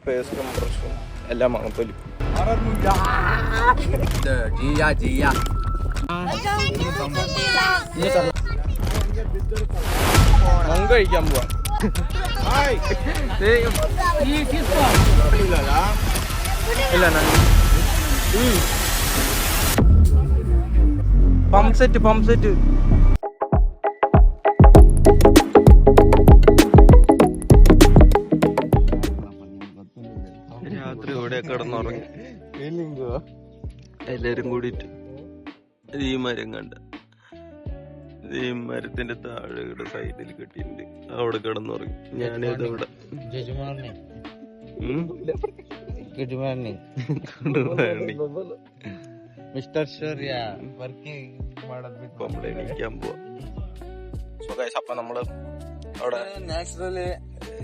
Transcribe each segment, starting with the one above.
പേസ്റ്റും ബ്രഷും എല്ലാം വാങ്ങും. തൊലി മങ്ക കഴിക്കാൻ പോവാ. പമ്പ് സെറ്റ് രാത്രി ഇവിടെ കിടന്നുറങ്ങി എല്ലാരും കൂടിയിട്ട് ഈ മരം കണ്ട ഈ മരത്തിന്റെ താഴെ സൈഡിൽ കെട്ടിയിട്ടുണ്ട്. അവിടെ കിടന്നുറങ്ങി. ഞാനിത് ഇവിടെ എണീക്കാൻ പോവാ. അപ്പൊ നമ്മള് അവിടെ നാച്ചുറല്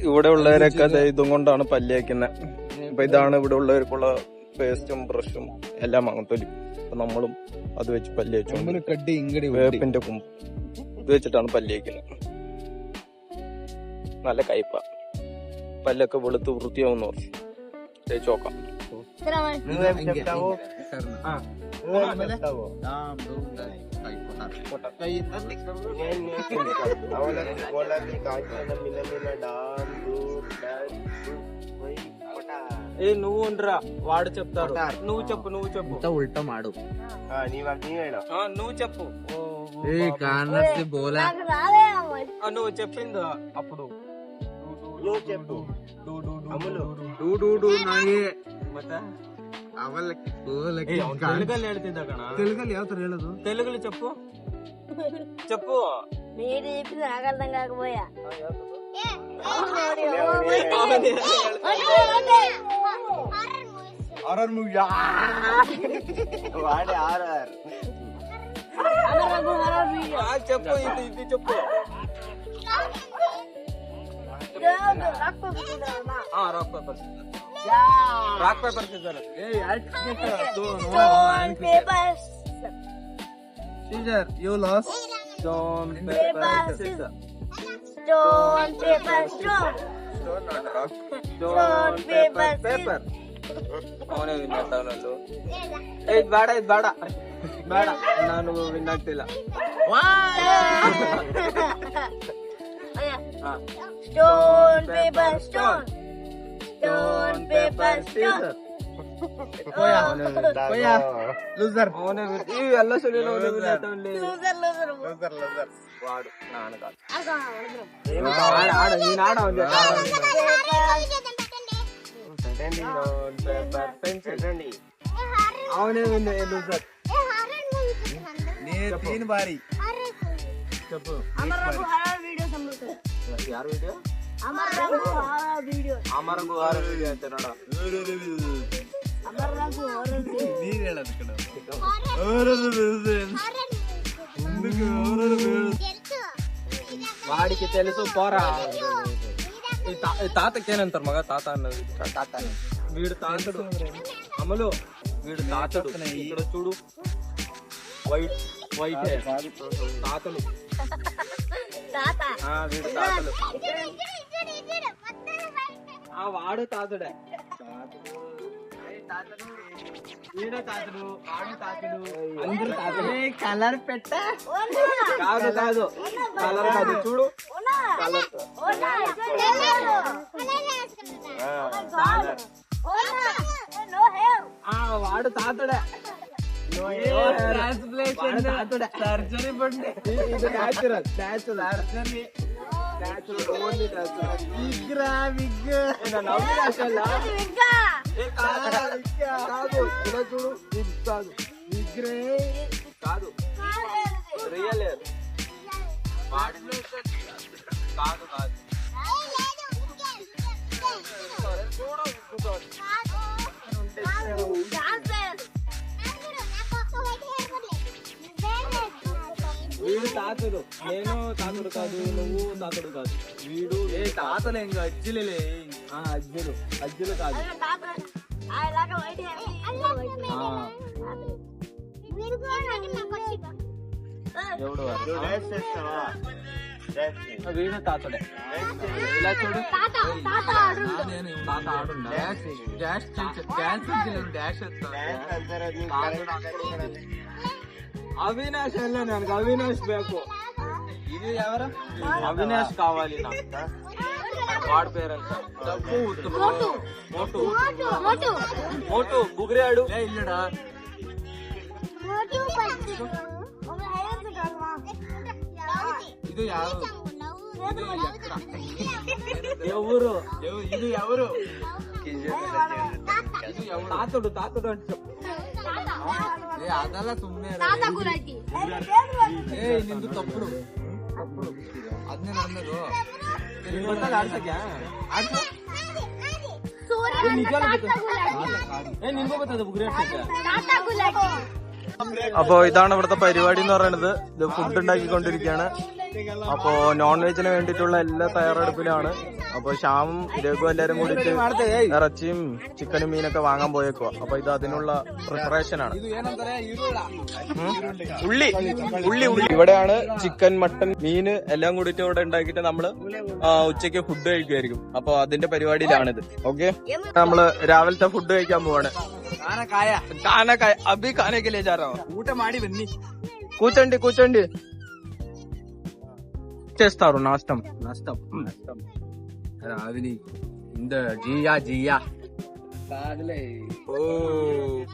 ഇവിടെ ഉള്ളവരൊക്കെ ഇതും കൊണ്ടാണ് പല്ലിയേക്കുന്നത്. അപ്പൊ ഇതാണ് ഇവിടെ ഉള്ളവർക്കുള്ള പേസ്റ്റും ബ്രഷും എല്ലാം വാങ്ങും. തൊലി. അപ്പൊ നമ്മളും അത് വെച്ച് പല്ല് വെച്ചു. വേപ്പിന്റെ കുമ്പ് ഇത് വെച്ചിട്ടാണ് പല്ല് തേക്കുന്നത്. നല്ല കയ്പ. പല്ലൊക്കെ വെളുത്ത് വൃത്തിയാവുന്ന പറഞ്ഞു തേച്ച് നോക്കാം. నువ్వు ఉండరా, వాడు చెప్తాడు. నువ్వు చెప్పు ఉల్టా మాడు. నువ్వు చెప్పు. నువ్వు చెప్పింది అప్పుడు తెలుగులో చెప్పు. మీరు చెప్పి నాకు అర్థం కాకపోయా. చెప్పు ఇది చెప్పు. Rock paper scissors. You lost. Stone paper scissors. Stone paper stone. Stone paper. ಅವನೇ ವಿನ್ ಆಗ್ತಾವನಲ್ಲು. ಇದು ಬೇಡ ನಾನು ವಿನ್ ಆಗ್ತಿಲ್ಲ. Stone paper stone. Stone paper stone. Loser. ಎಲ್ಲ ಸಲ వాడు నాన్న కాదు. నేను ఆడ అవునే లూజర్. నేను బారి చెప్పు. ಯಾರು ವಿಡಿಯೋ? ಅಮರಂಗು ಹಾರರ್ ವಿಡಿಯೋ ಅಂತಾನೋಡ. ನೀನ್ ಹೇಳೋದು ಕಣ. వాడికి తెలుసు పోరా. తాతకేనంటారు మగ తాత అన్నది. వీడు తాతడు అమలు. వీడు తాతడు. ఇక్కడ చూడు వైట్ హెయిర్ తాతలు. వీడు తాతలు. వాడు తాతడే. వీడు తాతడు. వాడు తాతడు. అందరూ తాతడే. కలర్ పెట్ట కాదు కలర్ కాదు. చూడు కలర్. వాడు తాతడే. సర్జరీ పండి. ఇది న్యాచురల్ ఓన్లీ కాదు. ఇలా చూడు. ఇది కాదు విగ్రే కాదు. రియల్ హెయిర్ కాదు. వీడు తాతడు. నేను తాతడు కాదు. నువ్వు తాతడు కాదు. వీడు తాతలే. ఇంకా అజ్జులే. అజ్జులు కాదు. ఎవడు వీణ తాతడే ఇలా చూడు తాత ఆడుండా డాష్ డాష్ అవినాష్ వెళ్ళా నాకు అవినాష్ బేకు ఇది ఎవరు అవినాష్ కావాలి నాకు వాడి పేరంతా మోటు బుగిరాడు ఇల్లడా ఇది ఎవరు ఇది ఎవరు తాతడు తాతడు అంటే చెప్పు ಅದೆಲ್ಲ ಸುಮ್ಮನೆ ನಿಂದು ತಪ್ಪು ತಪ್ಪು ಅದನ್ನೇ ನನ್ನದು നിങ്ങോ പറ്റാതെ അപ്പൊ ഇതാണ് ഇവിടുത്തെ പരിപാടി എന്ന് പറയുന്നത്. ഇത് ഫുഡ് ഉണ്ടാക്കിക്കൊണ്ടിരിക്കുകയാണ്. അപ്പോ നോൺ വെജിന് വേണ്ടിയിട്ടുള്ള എല്ലാ തയ്യാറെടുപ്പിലാണ്. അപ്പൊ ശ്യാമും ഇരേക്കും എല്ലാരും കൂടിയിട്ട് ഇറച്ചിയും ചിക്കനും മീനൊക്കെ വാങ്ങാൻ പോയേക്കുവാ. അപ്പൊ ഇത് അതിനുള്ള പ്രിപ്പറേഷൻ ആണ്. ഉള്ളി ഉള്ളി ഉള്ളി ഇവിടെയാണ് ചിക്കൻ മട്ടൻ മീന് എല്ലാം കൂടിയിട്ട് ഇവിടെ ഉണ്ടാക്കിയിട്ട് നമ്മള് ഉച്ചയ്ക്ക് ഫുഡ് കഴിക്കുമായിരിക്കും. അപ്പൊ അതിന്റെ പരിപാടിയിലാണിത്. ഓക്കെ, നമ്മള് രാവിലത്തെ ഫുഡ് കഴിക്കാൻ പോവാണ്. കാനക്കായ അഭി കാനക്കിലേ ചാരോ ഊട്ട മാടി വന്നി కూర్చోండి కూర్చోండి చేస్తారు నాస్తం నాస్తం నాస్తం రావిని ఇంద జియా జియా ఓ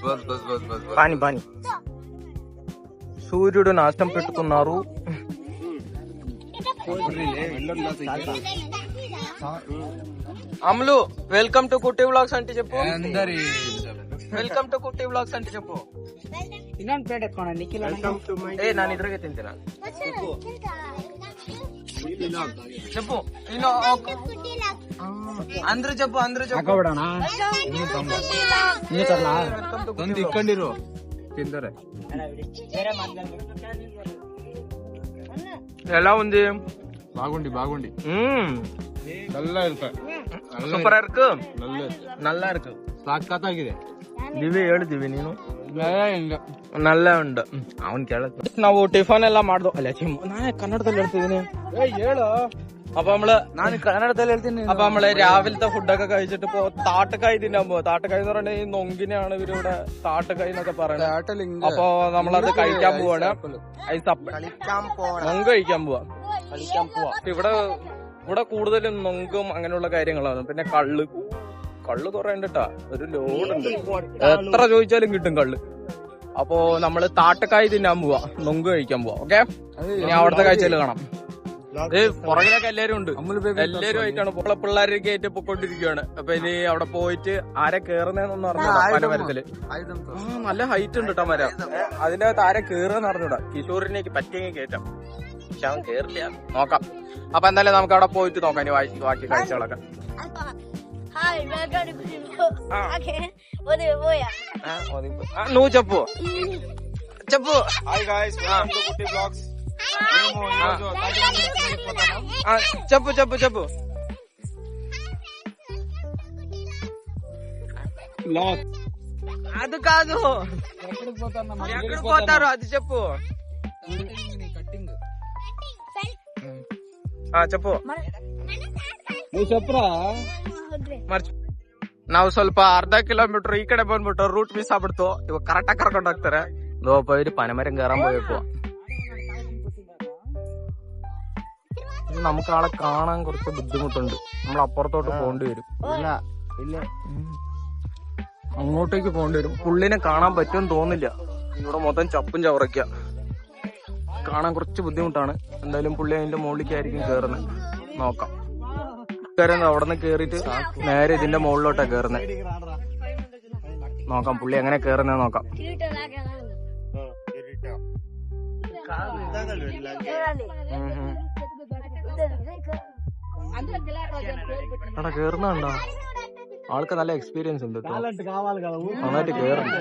బస్ బస్ బస్ బస్ పాని పాని సూర్యుడు నాస్తం పెట్టుకున్నారు. అమ్ములు వెల్కమ్ టు కుట్టి వ్లాగ్స్ అంటే చెప్పు. వెల్కమ్ టు కుట్టి వ్లాగ్స్ అంటే చెప్పు. ಇನ್ನೊಂದು ಪ್ಲೇಟ್ ಎತ್ಕೊಂಡ ನಿಖಿಲ್ ನಾನು ಇದ್ರಾಗೆ ತಿಂತೀನ చెప్పు. అందరూ చెప్పు అందరూ చెప్పు ఇక్కండిరు తిందరే. ఎలా ఉంది? బాగుండి బాగుండి நல்லா இருக்கு சூப்பரா இருக்கு நல்லா இருக்கு ಸಾಕಾಗಿದೆ. ದಿವಿ ಹೇಳು ದಿವಿ ನೀನು ನಲ್ಲ ಉಂಡು ಅವನ್ ಕೇಳ. ನಾವು ಟಿಫನ್ ಎಲ್ಲ ಮಾಡ್ದು ಅಲ್ಲ ನಾನೇ ಕನ್ನಡದಲ್ಲಿ ಹೇಳ್ತಿದೀನಿ ಹೇಳು. അപ്പൊ ഞാൻ കന്നഡത്തിൽ ಹೇಳ್ತೀನಿ. അപ്പൊ നമ്മള് രാവിലത്തെ ഫുഡൊക്കെ കഴിച്ചിട്ട് ഇപ്പൊ താട്ടക്കായ് തിന്നാൻ പോവാ. താട്ടക്കായ് എന്ന് പറഞ്ഞാൽ ഈ നൊങ്കിനെയാണ് ഇവരിവിടെ താട്ടക്കായ് എന്നൊക്കെ പറയുന്നത്. അപ്പൊ നമ്മളത് കഴിക്കാൻ പോവാണ്. നൊങ്ക് കഴിക്കാൻ പോവാ. ഇവിടെ കൂടുതലും നൊങ്കും അങ്ങനെയുള്ള കാര്യങ്ങളാണ്. പിന്നെ കള്ള് കുറെ ഉണ്ട് കേട്ടാ. ഒരു ലോഡുണ്ട്. എത്ര ചോദിച്ചാലും കിട്ടും കള്ള്. അപ്പൊ നമ്മള് താട്ടക്കായ് തിന്നാൻ പോവാ, നൊങ്ക് കഴിക്കാൻ പോവാ. ഓക്കെ, ഇനി അവിടുത്തെ കാഴ്ചയിൽ കാണാം. പുറകിലൊക്കെ എല്ലാരും ഉണ്ട്. എല്ലാരും ആയിട്ടാണ് പിള്ളേരൊക്കെ ആയിട്ട് പൊക്കോണ്ടിരിക്കുകയാണ്. അപ്പൊ ഇനി അവിടെ പോയിട്ട് ആരെ കേറുന്നതെന്നൊന്നും അറിഞ്ഞൂടാ. പനമരത്തില് നല്ല ഹൈറ്റ് ഉണ്ട് കേട്ടോ മരം. അതിന്റെ അകത്ത് ആരെ കേറുന്ന അറിഞ്ഞൂടാ. കിഷോറിനേക്ക് പറ്റിയെങ്കിൽ കയറ്റാം, പക്ഷെ അവൻ കേറില്ല. നോക്കാം. അപ്പൊ എന്തായാലും നമുക്ക് അവിടെ പോയിട്ട് നോക്കാം ഇനി ബാക്കി കാഴ്ചകളൊക്കെ. నువ్వు చెప్పు చెప్పు. చెప్పు చెప్పు చెప్పు. అది కాదు, ఎక్కడికి పోతారు అది చెప్పు. చెప్పు నువ్వు చెప్పురా. ನಾವು ಸ್ವಲ್ಪ ಅರ್ಧ ಕಿಲೋಮೀಟರ್ ಈ ಕಡೆ ಬಂದ್ಬಿಟ್ಟು ರೂಟ್ ಮಿಸ್ ಆಗ್ಬಿಡ್ತು. ಇವಾಗ ಕರೆಕ್ಟಾಗಿ ಕರ್ಕೊಂಡು ಹೋಗ್ತಾರೆ. പോയിട്ട് പനമരം കയറാൻ പോയപ്പോ നമുക്ക് ആളെ കാണാൻ കുറച്ച് ബുദ്ധിമുട്ടുണ്ട്. നമ്മൾ അപ്പുറത്തോട്ട് പോകേണ്ടി വരും. അങ്ങോട്ടേക്ക് പോകേണ്ടി വരും. പുള്ളിനെ കാണാൻ പറ്റുമെന്ന് തോന്നില്ല. ഇവിടെ മൊത്തം ചപ്പും ചവറയ്ക്ക. കാണാൻ കുറച്ച് ബുദ്ധിമുട്ടാണ്. എന്തായാലും പുള്ളി അതിന്റെ മുകളിലേക്കായിരിക്കും കേറുന്നത്. നോക്കാം. അവിടെ നിന്ന് കേറിയിട്ട് നേരെ ഇതിന്റെ മുകളിലോട്ടാ കേറുന്നത്. നോക്കാം പുള്ളി എങ്ങനെ കേറുന്നത് നോക്കാം. എടാ കേറുന്നുണ്ടോ? ആൾക്ക് നല്ല എക്സ്പീരിയൻസ് ഉണ്ട് കേട്ടോ. നന്നായിട്ട് കേറുന്നു.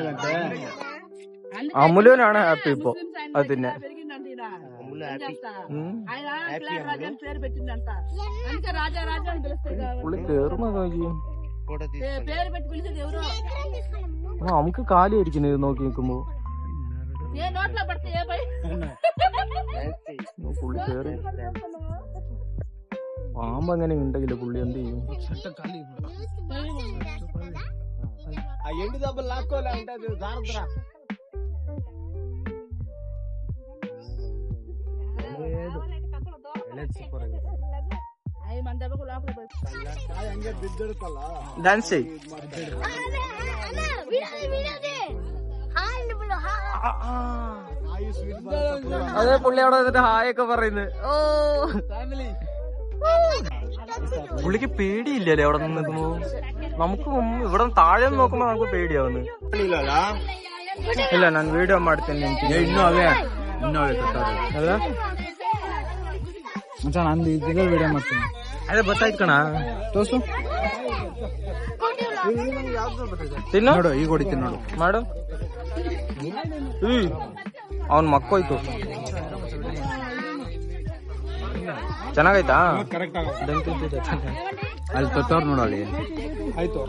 അമുലുവിനാണ് ഹാപ്പി ഇപ്പൊ. അത് തന്നെ പുള്ളി കേറുന്ന നോക്കി. നമുക്ക് കാലി അടിക്കുന്നത് ഇത് നോക്കി നിൽക്കുമ്പോ. പുള്ളി കേറി പാമ്പ് അങ്ങനെ ഉണ്ടെങ്കില് പുള്ളി എന്ത് ചെയ്യും? ഡാൻസ് ചെയ്. അതെ പുള്ളി അവിടെ വന്നിട്ട് ഹായ് ഒക്കെ പറയുന്നത്. ഓ പുള്ളിക്ക് പേടിയില്ലല്ലേ അവിടെ നിന്ന് നിൽക്കുമ്പോ? നമുക്ക് ഇവിടെ താഴെ നോക്കുമ്പോ നമുക്ക് പേടിയാവുന്നു. ಇಲ್ಲ ನಾನು ವಿಡಿಯೋ ಮಾಡ್ತೇನೆ ನಿಂತೀನಿ. ಇನ್ನೂ ಅವೇ ಅದ ನಂದು ಇದೆಲ್ಲ ವಿಡಿಯೋ ಮಾಡ್ತೀನಿ. ಅದೇ ಗೊತ್ತಾಯ್ತು ಕಣ, ತೋರ್ಸು. ತಿನ್ನು ನೋಡು, ಈಗ ಹೊಡಿತೀನಿ ನೋಡು, ಮಾಡು. ಅವನ್ ಮಕ್ಕೋಯ್ತು. ಚೆನ್ನಾಗೈತಾ? ಅಲ್ಲಿ ತೊತ್ತವ್ರು ನೋಡು ಅಲ್ಲಿ. ಆಯ್ತು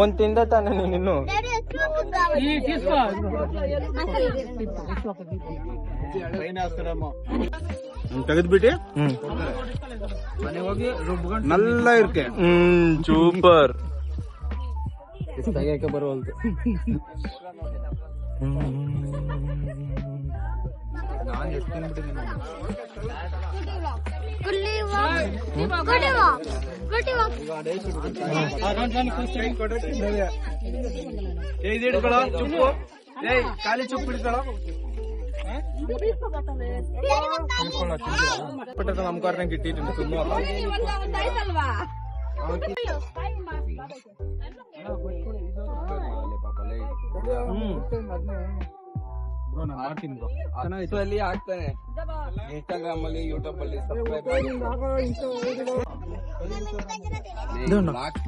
ಒಂದ್ ತಿಂದ ತಾನೆ ನೀನು. ತೆಗೆದ್ಬಿಟ್ಟು ಮನೆ ಹೋಗಿ ನಲ್ಲ ಇರ್ಕೆ. ಸೂಪರ್. ತೆಗಿಯಕ್ಕೆ ಬರುವಂತೆ. ನಾನು ಎಷ್ಟು ತಿನ್ಬಿಟ್ಟಿದ್ದೀನಿ. ಚುಪ್ಪು ಖಾಲಿ ಚುಪ್ಪು ಹಿಡ್ಕೊಳ್ಳೋ. നമുക്കാരനെ കിട്ടിയിട്ടുണ്ട്. ಆಗ್ತಾನೆ ಇನ್ಸ್ಟಾಗ್ರಾಮ್ ಅಲ್ಲಿ, ಯೂಟ್ಯೂಬ್ ಅಲ್ಲಿ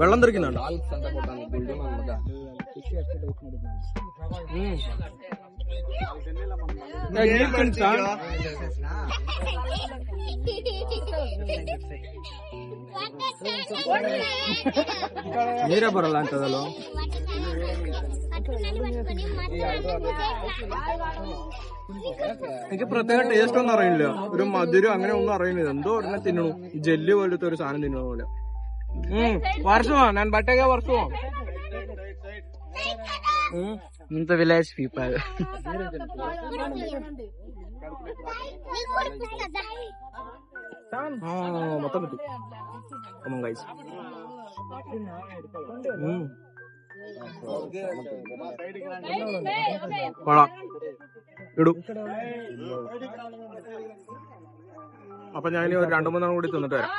വെള്ളം തെറിക്കുന്നുണ്ട്. ನೀರೇ ಬರಲ್ಲ ಅಂತದಲ್ಲೋ. എനിക്ക് പ്രത്യേക ടേസ്റ്റ് ഒന്നും അറിയില്ല. ഒരു മധുരം അങ്ങനെ ഒന്നും അറിയുന്നില്ല. എന്തോ ഒരെണ്ണം തിന്നണു, ജെല്ലി പോലത്തെ ഒരു സാധനം തിന്നണ പോലെ. വർഷമാ ഞാൻ ബട്ടക വർഷമോ the village people. മൊത്തം കിട്ടി. Come on guys. കൊള്ളാം, ഇടും. അപ്പൊ ഞാൻ ഒരു 2-3 കൂടി തിന്നിട്ട് വരാം.